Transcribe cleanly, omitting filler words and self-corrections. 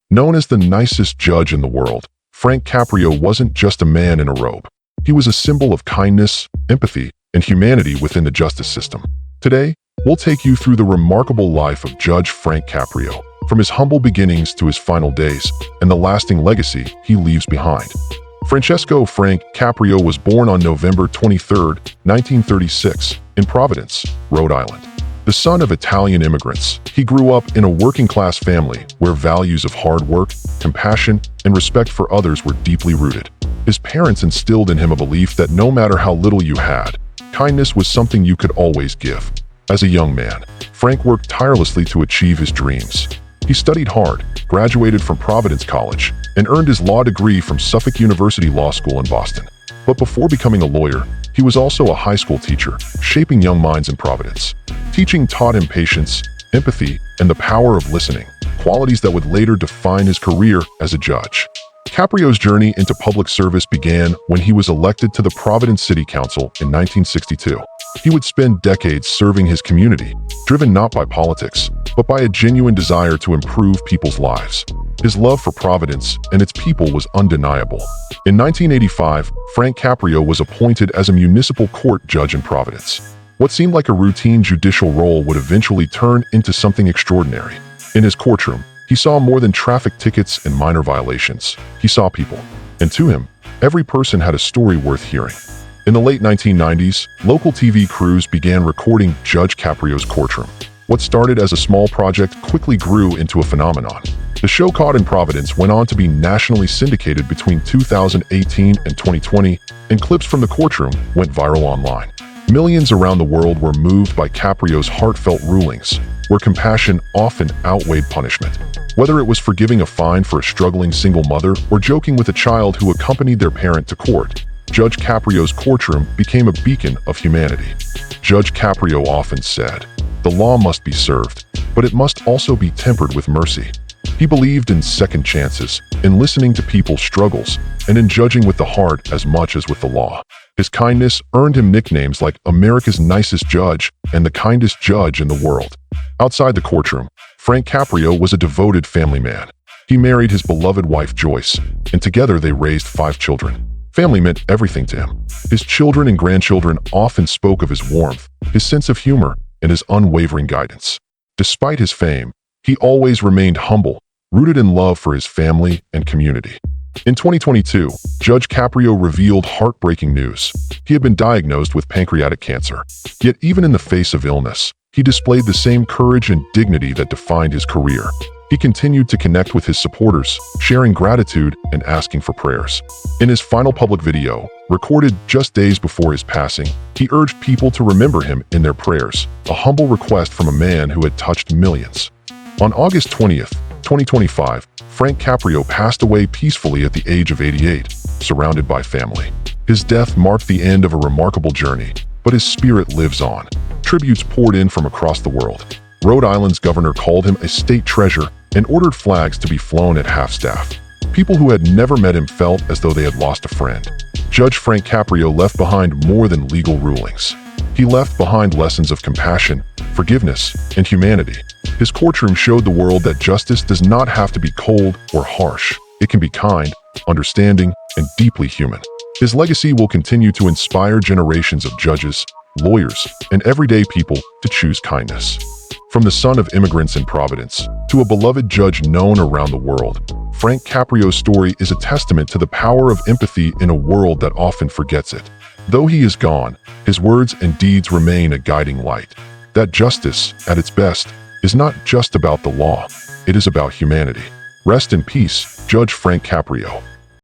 Known as the nicest judge in the world, Frank Caprio wasn't just a man in a robe. He was a symbol of kindness, empathy, and humanity within the justice system. Today, we'll take you through the remarkable life of Judge Frank Caprio, from his humble beginnings to his final days, and the lasting legacy he leaves behind. Francesco Frank Caprio was born on November 23, 1936, in Providence, Rhode Island. The son of Italian immigrants, he grew up in a working-class family where values of hard work, compassion, and respect for others were deeply rooted. His parents instilled in him a belief that no matter how little you had, kindness was something you could always give. As a young man, Frank worked tirelessly to achieve his dreams. He studied hard, graduated from Providence College, and earned his law degree from Suffolk University Law School in Boston. But before becoming a lawyer, he was also a high school teacher, shaping young minds in Providence. Teaching taught him patience, empathy, and the power of listening, qualities that would later define his career as a judge. Caprio's journey into public service began when he was elected to the Providence City Council in 1962. He would spend decades serving his community, driven not by politics, but by a genuine desire to improve people's lives. His love for Providence and its people was undeniable. In 1985, Frank Caprio was appointed as a municipal court judge in Providence. What seemed like a routine judicial role would eventually turn into something extraordinary. In his courtroom, he saw more than traffic tickets and minor violations. He saw people. And to him, every person had a story worth hearing. In the late 1990s, local TV crews began recording Judge Caprio's courtroom. What started as a small project quickly grew into a phenomenon. The show, caught in Providence, went on to be nationally syndicated between 2018 and 2020, and clips from the courtroom went viral online. Millions around the world were moved by Caprio's heartfelt rulings, where compassion often outweighed punishment. Whether it was forgiving a fine for a struggling single mother or joking with a child who accompanied their parent to court, Judge Caprio's courtroom became a beacon of humanity. Judge Caprio often said, "The law must be served, but it must also be tempered with mercy." He believed in second chances, in listening to people's struggles, and in judging with the heart as much as with the law. His kindness earned him nicknames like America's Nicest Judge and the kindest judge in the world. Outside the courtroom, Frank Caprio was a devoted family man. He married his beloved wife Joyce, and together they raised 5 children. Family meant everything to him. His children and grandchildren often spoke of his warmth, his sense of humor, and his unwavering guidance. Despite his fame, he always remained humble, rooted in love for his family and community. In 2022, Judge Caprio revealed heartbreaking news. He had been diagnosed with pancreatic cancer. Yet even in the face of illness, he displayed the same courage and dignity that defined his career. He continued to connect with his supporters, sharing gratitude and asking for prayers. In his final public video, recorded just days before his passing, he urged people to remember him in their prayers, a humble request from a man who had touched millions. On August 20th, 2025, Frank Caprio passed away peacefully at the age of 88, surrounded by family. His death marked the end of a remarkable journey, but his spirit lives on. Tributes poured in from across the world. Rhode Island's governor called him a state treasure and ordered flags to be flown at half-staff. People who had never met him felt as though they had lost a friend. Judge Frank Caprio left behind more than legal rulings. He left behind lessons of compassion, forgiveness, and humanity. His courtroom showed the world that justice does not have to be cold or harsh. It can be kind, understanding, and deeply human. His legacy will continue to inspire generations of judges, lawyers, and everyday people to choose kindness. From the son of immigrants in Providence to a beloved judge known around the world, Frank Caprio's story is a testament to the power of empathy in a world that often forgets it. Though he is gone, his words and deeds remain a guiding light. That justice, at its best, is not just about the law, it is about humanity. Rest in peace, Judge Frank Caprio.